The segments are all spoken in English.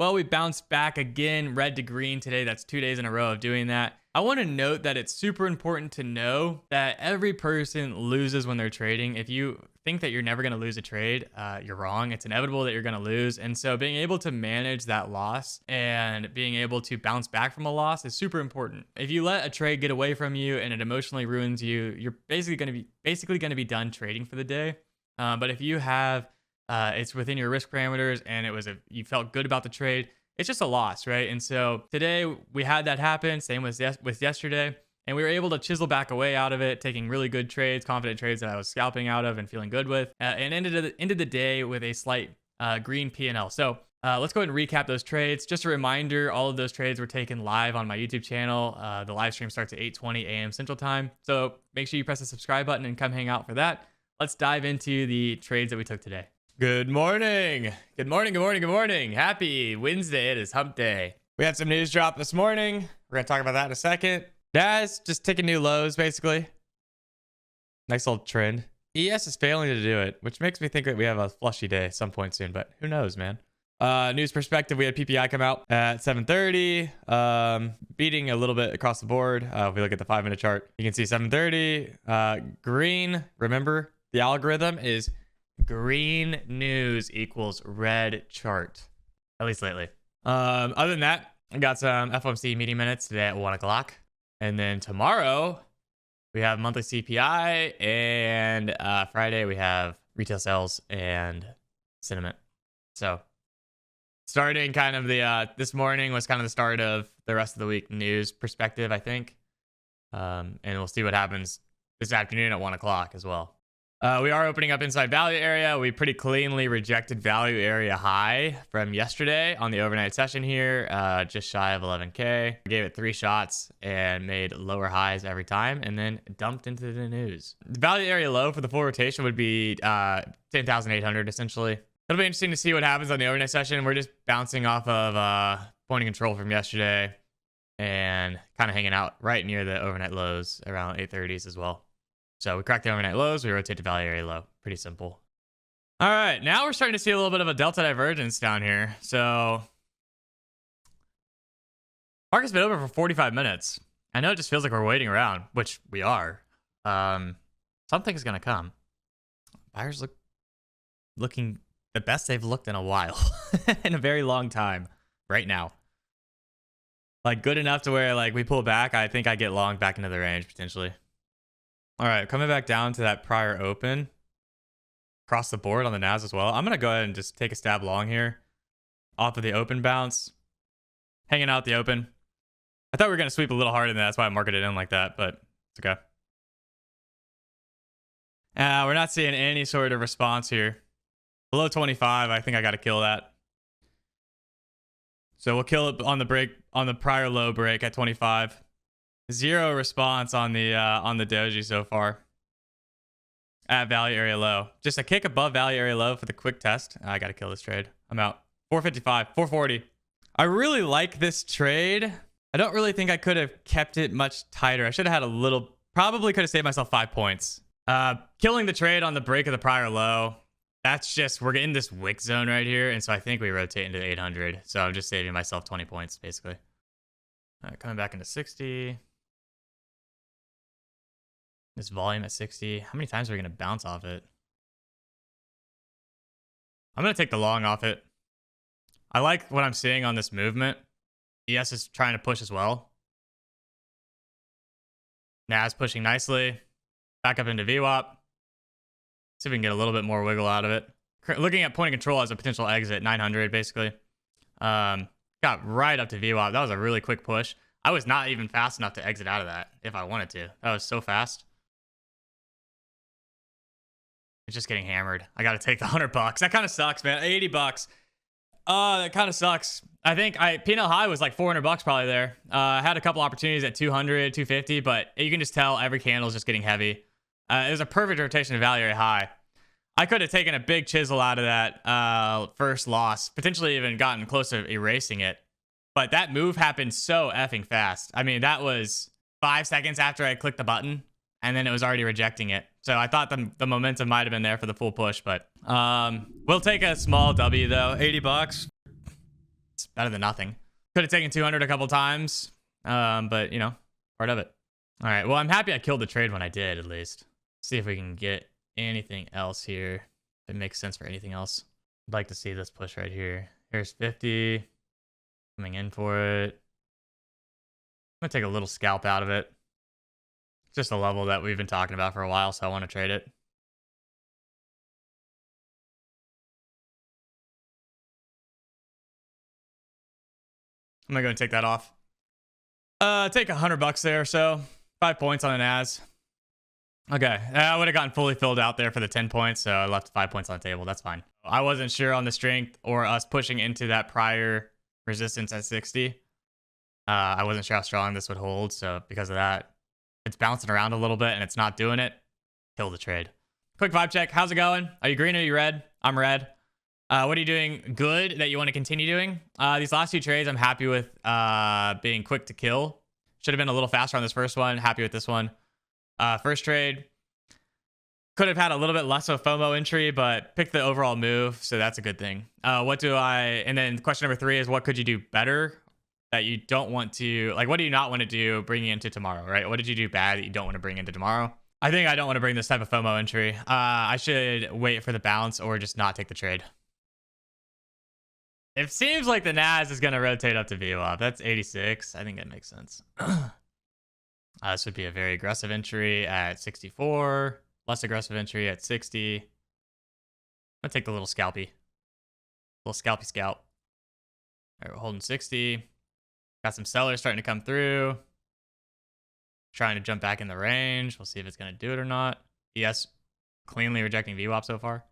Well, we bounced back again, red to green today. That's 2 days in a row of doing that. I want to note that it's super important to know that every person loses when they're trading. If you think that you're never going to lose a trade, you're wrong. It's inevitable that you're going to lose. And so being able to manage that loss and being able to bounce back from a loss is super important. If you let a trade get away from you and it emotionally ruins you, you're basically going to be done trading for the day. But if you have it's within your risk parameters and you felt good about the trade, it's just a loss, right? And so today we had that happen. Same with yesterday. And we were able to chisel back away out of it, taking really good trades, confident trades that I was scalping out of and feeling good with, and ended the day with a slight green P&L. So let's go ahead and recap those trades. Just a reminder, all of those trades were taken live on my YouTube channel. The live stream starts at 8:20 a.m. Central Time. So make sure you press the subscribe button and come hang out for that. Let's dive into the trades that we took today. Good morning. Good morning. Good morning. Good morning. Happy Wednesday. It is hump day. We had some news drop this morning. We're going to talk about that in a second. Daz just ticking new lows, basically. Nice little trend. ES is failing to do it, which makes me think that we have a flushy day at some point soon, but who knows, man. News perspective, we had PPI come out at 7:30, beating a little bit across the board. If we look at the 5-minute chart, you can see 7:30, green. Remember, the algorithm is green news equals red chart, at least lately. Other than that, I got some FOMC meeting minutes today at 1 o'clock. And then tomorrow we have monthly CPI, and Friday we have retail sales and sentiment. So starting kind of this morning was kind of the start of the rest of the week news perspective, I think. And we'll see what happens this afternoon at 1 o'clock as well. We are opening up inside value area. We pretty cleanly rejected value area high from yesterday on the overnight session here, just shy of 11K. Gave it 3 shots and made lower highs every time and then dumped into the news. The value area low for the full rotation would be 10,800 essentially. It'll be interesting to see what happens on the overnight session. We're just bouncing off of point of control from yesterday and kind of hanging out right near the overnight lows around 830s as well. So we cracked the overnight lows, we rotate to value area low. Pretty simple. All right, now we're starting to see a little bit of a delta divergence down here. So market's been open for 45 minutes. I know it just feels like we're waiting around, which we are. Something's gonna come. Buyers looking the best they've looked in a while, in a very long time right now. Like good enough to where like we pull back, I think I get long back into the range potentially. All right, coming back down to that prior open. Across the board on the NAS as well. I'm going to go ahead and just take a stab long here. Off of the open bounce. Hanging out the open. I thought we were going to sweep a little harder than that. That's why I marked it in like that, but it's okay. We're not seeing any sort of response here. Below 25, I think I got to kill that. So we'll kill it on the break, on the prior low break at 25. Zero response on the doji so far at value area low. Just a kick above value area low for the quick test. I gotta kill this trade. I'm out. 455, 440. I really like this trade. I don't really think I could have kept it much tighter. I should have had a little, probably could have saved myself 5 points. Killing the trade on the break of the prior low. That's just, we're in this wick zone right here. And so I think we rotate into 800. So I'm just saving myself 20 points basically. All right, coming back into 60. This volume at 60. How many times are we going to bounce off it? I'm going to take the long off it. I like what I'm seeing on this movement. ES is trying to push as well. NAS pushing nicely. Back up into VWAP. See if we can get a little bit more wiggle out of it. Looking at point of control as a potential exit, 900 basically. Got right up to VWAP. That was a really quick push. I was not even fast enough to exit out of that if I wanted to. That was so fast. It's just getting hammered. I got to take the $100. That kind of sucks, man. $80. That kind of sucks. I think P&L high was like $400 probably there. I had a couple opportunities at 200, 250, but you can just tell every candle is just getting heavy. It was a perfect rotation of value area high. I could have taken a big chisel out of that first loss, potentially even gotten close to erasing it. But that move happened so effing fast. I mean, that was 5 seconds after I clicked the button, and then it was already rejecting it. So I thought the momentum might have been there for the full push, but we'll take a small W though. $80. It's better than nothing. Could have taken 200 a couple times, but you know, part of it. All right, well, I'm happy I killed the trade when I did, at least. See if we can get anything else here. If it makes sense for anything else. I'd like to see this push right here. Here's 50. Coming in for it. I'm going to take a little scalp out of it. It's just a level that we've been talking about for a while, so I want to trade it. I'm going to go and take that off. Take $100 there, so 5 points on an as. Okay, I would have gotten fully filled out there for the 10 points, so I left 5 points on the table. That's fine. I wasn't sure on the strength or us pushing into that prior resistance at 60. I wasn't sure how strong this would hold, so because of that, it's bouncing around a little bit and it's not doing it. Kill the trade. Quick vibe check. How's it going? Are you green or are you red? I'm red. What are you doing good that you want to continue doing? These last 2 trades, I'm happy with being quick to kill. Should have been a little faster on this first one. Happy with this one. First trade, could have had a little bit less of a FOMO entry, but picked the overall move, so that's a good thing. And then question number 3 is what could you do better that you don't want to, like, what do you not want to do bringing into tomorrow, right? What did you do bad that you don't want to bring into tomorrow? I think I don't want to bring this type of FOMO entry. I should wait for the bounce or just not take the trade. It seems like the NAS is going to rotate up to VWAP. That's 86. I think that makes sense. This would be a very aggressive entry at 64. Less aggressive entry at 60. I'm going to take the little scalpy. Little scalpy scalp. All right, we're holding 60. Got some sellers starting to come through. Trying to jump back in the range. We'll see if it's going to do it or not. Yes, cleanly rejecting VWAP so far.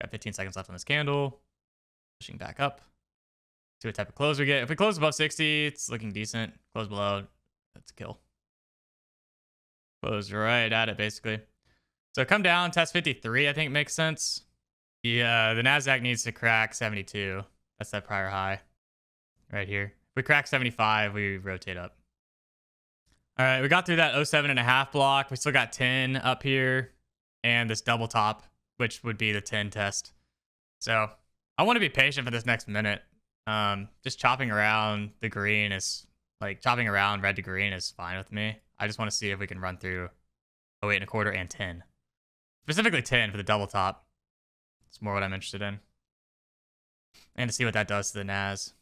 Got 15 seconds left on this candle. Pushing back up. See what type of close we get. If we close above 60, it's looking decent. Close below, that's a kill. Close right at it, basically. So come down, test 53, I think makes sense. Yeah, the NASDAQ needs to crack 72. That's that prior high right here. If we crack 75, we rotate up. All right, we got through that 07.5 block. We still got 10 up here and this double top, which would be the 10 test. So I want to be patient for this next minute. Just chopping around the green is like chopping around red to green is fine with me. I just want to see if we can run through 08.25 and 10. Specifically 10 for the double top. It's more what I'm interested in. And to see what that does to the NAS.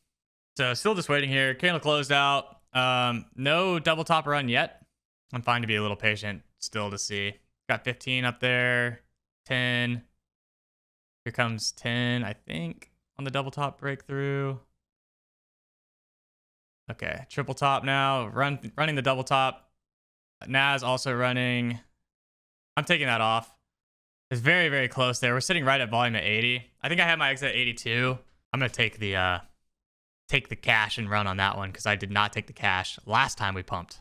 So still just waiting here. Candle closed out. No double top run yet. I'm fine to be a little patient still to see. Got 15 up there. 10. Here comes 10, I think, on the double top breakthrough. Okay, triple top now. Running the double top. NAS also running. I'm taking that off. It's very, very close there. We're sitting right at volume at 80. I think I had my exit at 82. I'm gonna take the cash and run on that one because I did not take the cash last time we pumped.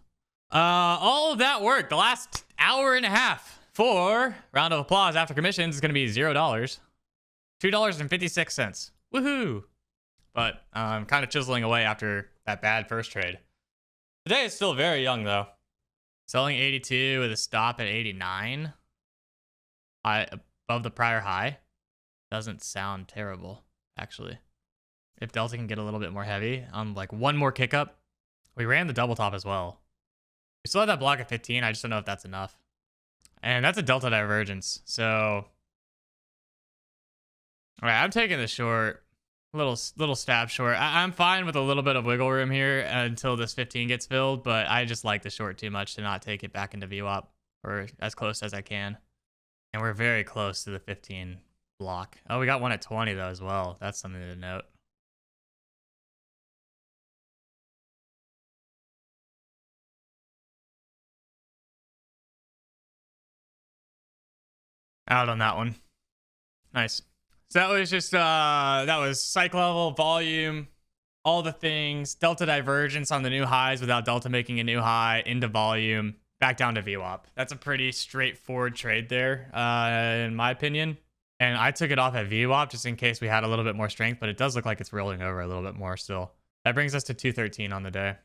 All of that work. The last hour and a half for round of applause after commissions is gonna be $0. $2.56. Woohoo! But I'm kind of chiseling away after that bad first trade. Today is still very young though. Selling 82 with a stop at 89. Above the prior high. Doesn't sound terrible, actually. If Delta can get a little bit more heavy on like one more kick up. We ran the double top as well. We still have that block at 15. I just don't know if that's enough. And that's a Delta divergence. So, all right, I'm taking the short. Little stab short. I'm fine with a little bit of wiggle room here until this 15 gets filled, but I just like the short too much to not take it back into VWAP or as close as I can. And we're very close to the 15 block. Oh, we got one at 20 though as well. That's something to note. Out on that one. Nice. So that was just, that was psych level, volume, all the things, delta divergence on the new highs without delta making a new high, into volume, back down to VWAP. That's a pretty straightforward trade there, in my opinion. And I took it off at VWAP just in case we had a little bit more strength, but it does look like it's rolling over a little bit more still. That brings us to 213 on the day.